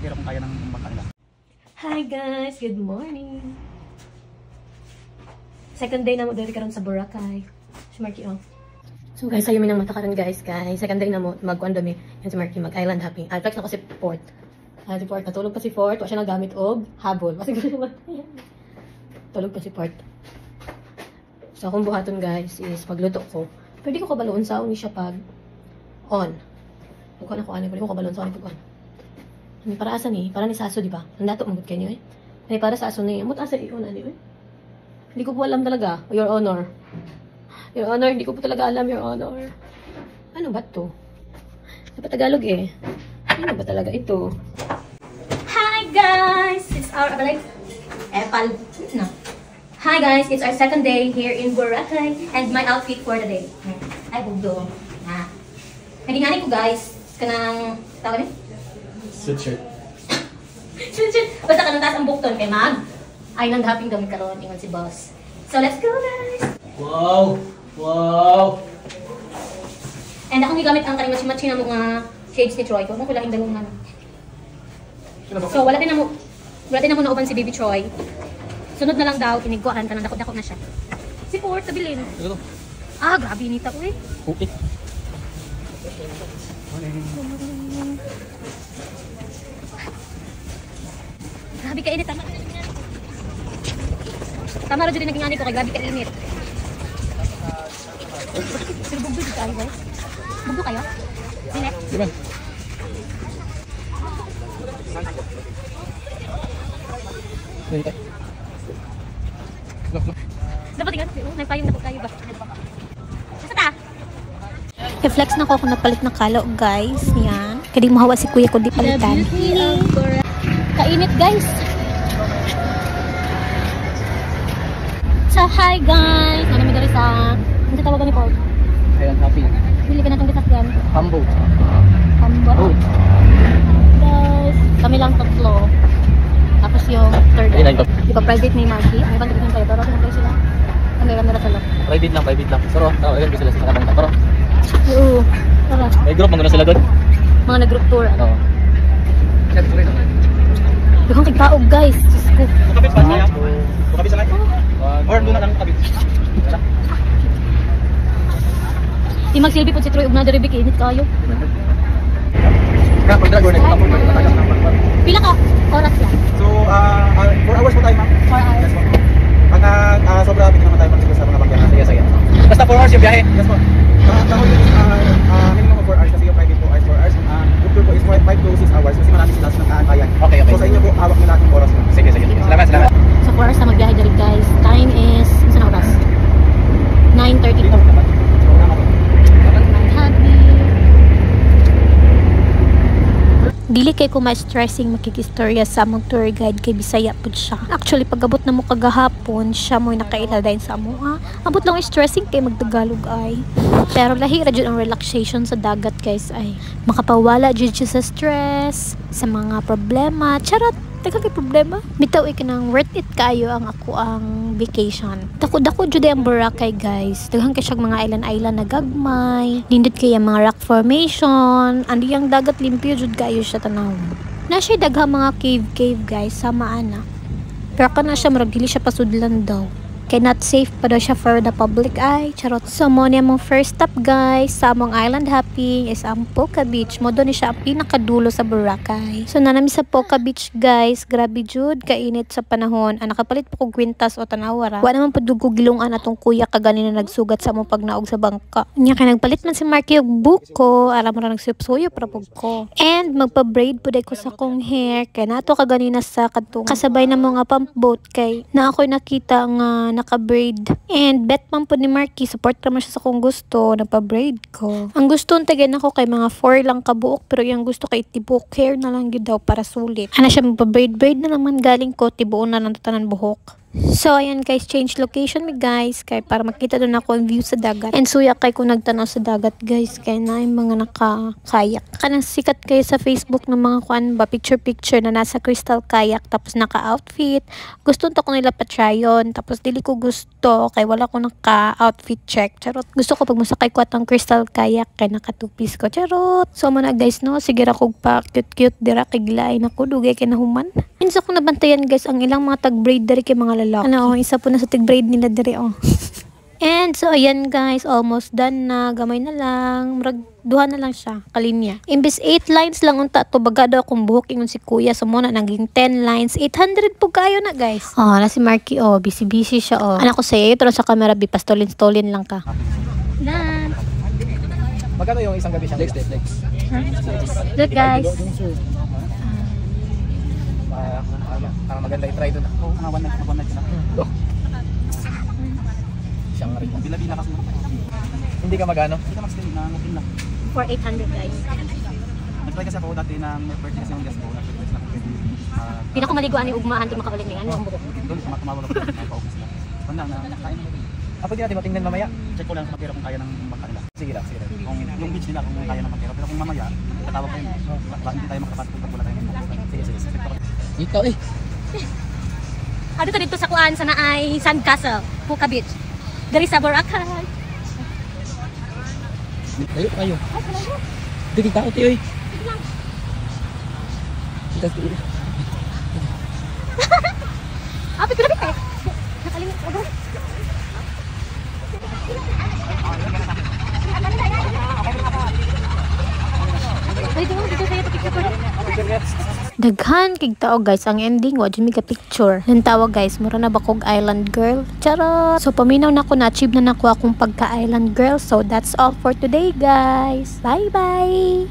pero kung kaya ng bangka nila. Hi guys, good morning. Second day na mo dito karon sa Boracay. Si Marky oh. So guys, sayo minang mata karon guys. Second day na mo magkuan dami. Yan si Marky mag-island hopping. Flex na ko si Port. Si Port natulog pa si Port, wa siya nagamit og habol. Kasi tulog pa si Port. So akong buhaton guys is pagluto ko. Pwede ko kabaloon sa ni siya pag on. Pagkuan ako ani, pwede ko kabaloon sa ani pagkuan. Ani para asa ni? Para ni Saso di ba? Nandato mabut kanyo eh. Ani para sa aso ni. Amot asa iyon ani eh. Hindi ko po alam talaga, Your Honor. Your Honor, hindi ko po talaga alam, Your Honor. Ano ba to? Dapat Tagalog eh. Ano ba talaga ito? Hi guys! It's our Epal. No. Hi guys, it's our second day here in Boracay and my outfit for the day. Ay, bugdo. Nagingani ko guys, kanang tawag ni? Sweatshirt. Sweatshirt. Basta kanang taas ang bukton kay mag. Ay, nang haping gamit karon ingon si boss. So let's go guys! Wow! Wow! And akong gigamit ang kaning matchi-matchi na mga shades ni Troy. Kung ko lang yung dalungan. So wala din na mo nauban si Baby Troy. Sunod na lang daw, kiniguan ka nang dako-dako na siya. Si Port, tabilin. Ito. Grabe nita ko eh. Okay. Grabe ka init. Tama rin din naging ani ko kay grabe ka init. Pero bugdo dito tayo guys. Bugdo kayo? Init? Diba? Dapat tingnan, nagpayong na po kayo ba? Sasa ta? I-flex na ko kung napalit na kalo guys. Yan. Kaya mahawa si kuya ko di palitan. Kainit guys. So hi guys. Ano may dari sa... Ano sa tawagan ni Paul? Island hopping. Bili ka na itong disasyan. Hambo. Hambo. Guys. Kami lang tatlo. Tapos yung third. Di ba private ni Marky? Ang ibang tigisan kayo. Pero sinagay sila. Ang ganda talo. Private lang. Pero, tawagan ko sila sa kabangka. Pero, Oo. Tara. may group, maganda sila doon. Mga nag-group tour. Oo. Duhang kagkaog guys. Diyos ko. Bukabit ba niya? Bukabit sa lahat? Or doon na lang bukabit. Di magsilbi po si Troy. Ug na diri biki init kayo. Pag dragor na ito, Pila ka oras yan? So, 4 hours po tayo, ma'am. 4 hours. Yes po. Pag sobra, hindi naman tayo pagsigil sa mga bangyan. Sige. Basta 4 hours yung biyahe. Yes po. Minimum of 4 hours kasi yung private po is 4 hours. Group tour po is 5 to 6 hours kasi marami sila sa nakaantayan. Okay. So, sa inyo po, hawak nyo lahat yung oras mo. Sige. Salamat. So 4 hours na magbiyahe dali guys. Time is, saan oras? 9:32. Happy. Dili kay ko ma-stressing makikistorya sa among tour guide kay Bisaya pud siya. Actually pagabot na mo kagahapon, siya mo nakaila dayon sa amo. Abot lang stressing kay magtagalog ay. Pero lahi ra jud ang relaxation sa dagat guys ay. Makapawala jud siya sa stress, sa mga problema. Charot, teka kay problema. Bitaw ikanang worth it kayo ang ako ang vacation. Dako jud ang Boracay guys. Daghang kay siya mga island na gagmay. Nindot kay mga rock formation. Andi ang dagat limpyo jud kayo siya tanaw. Na siya daghang mga cave guys sama ana. Pero kana siya murag dili siya pasudlan daw. Kay not safe pa daw siya for the public ay. Charot. So mo niya mong first stop guys sa among island hopping is ang Poca Beach. Mo doon siya ang pinakadulo sa Boracay. So nanami sa Poca Beach guys. Grabe jud kainit sa panahon. Nakapalit po ko kwintas o tanawara. Wa naman padugo gilungan atong kuya kagani na nagsugat sa among pagnaog sa bangka. Nya kay nagpalit man si Marky og buko. Alam mo ra nagsuyop-suyop ra pug ko. And magpa-braid pud ko sa kong hair. Kay nato kagani na sa kadtong kasabay na mga pump boat kay na ako'y nakita nga naka-braid. And bet man po ni Marky, support naman siya sa kung gusto, nagpa-braid ko. Ang gusto tagan ako kay mga 4 lang kabuok, pero yung gusto kay tibok hair na lang yun daw para sulit. Ano siya magpa-braid na naman galing ko, tibuon na lang tanan buhok. So, ayan guys, change location mi guys. Kay para makita doon ako ang view sa dagat. And suya kay kung nagtanaw sa dagat guys. Kay na yung mga naka-kayak. Kanang sikat kayo sa Facebook ng mga kuan ba, picture-picture na nasa crystal kayak. Tapos naka-outfit. Gusto to ko nila pa-try yun. Tapos dili ko gusto. Kay wala ko naka-outfit check. Charot. Gusto ko pag masakay ko atong crystal kayak. Kay naka-two-piece ko. Charot. So, muna guys no. Sige ra kog pa cute-cute. Dira kay gilain ako. Dugay kay nahuman. Minsan ko nabantayan guys ang ilang mga tag-braid dari kay mga lalaki. Ano, isa po na sa tig-braid nila dari oh. And so ayan guys, almost done na. Gamay na lang. Duha na lang siya, kalinya. Imbis 8 lines lang unta to, baga daw akong buhok ingon si kuya. So muna naging 10 lines. 800 po kayo na guys. Oh, na si Marky oh, busy siya oh. Anak ko sa'yo, pero sa camera bi pastolin lang ka. Done. Magkano yung isang gabi siya? Legs. Look guys. Para maganda i-try doon. Oo, one night na. Siyang rin. Bila-bila kasi. Hindi ka magano? Hindi ka mag-stay na ngupin lang. For 800 guys. Nag-try kasi ako dati na may birthday kasi yung guest ko. Nag-request na pwede. Pinakumaliguan ni ugmaan to makaulingan ang buhok. Doon, tumawag ako doon. Pa-office sila. Wala na, kain na. Pwede natin matingnan mamaya. Check ko lang sa pera kung kaya ng bangka nila. Sige lang. Kung yung beach nila kung kaya ng pera. Pero kung mamaya, tatawag ko yun. Hindi tayo makapatid pag wala tayong sige. Ikaw eh. Ano to dito sa kuan sa naay Sandcastle, Puka Beach. Dari sa Boracay. Ayo kayo. Dili ka uti oy. Apa kira kita? Nakalimut ako. Daghan kig tao guys ang ending wa jud mi ka picture. Nantawa guys mura na ba kog island girl. Charot. So paminaw na ko na achieve na nako akong pagka island girl. So that's all for today guys. Bye bye.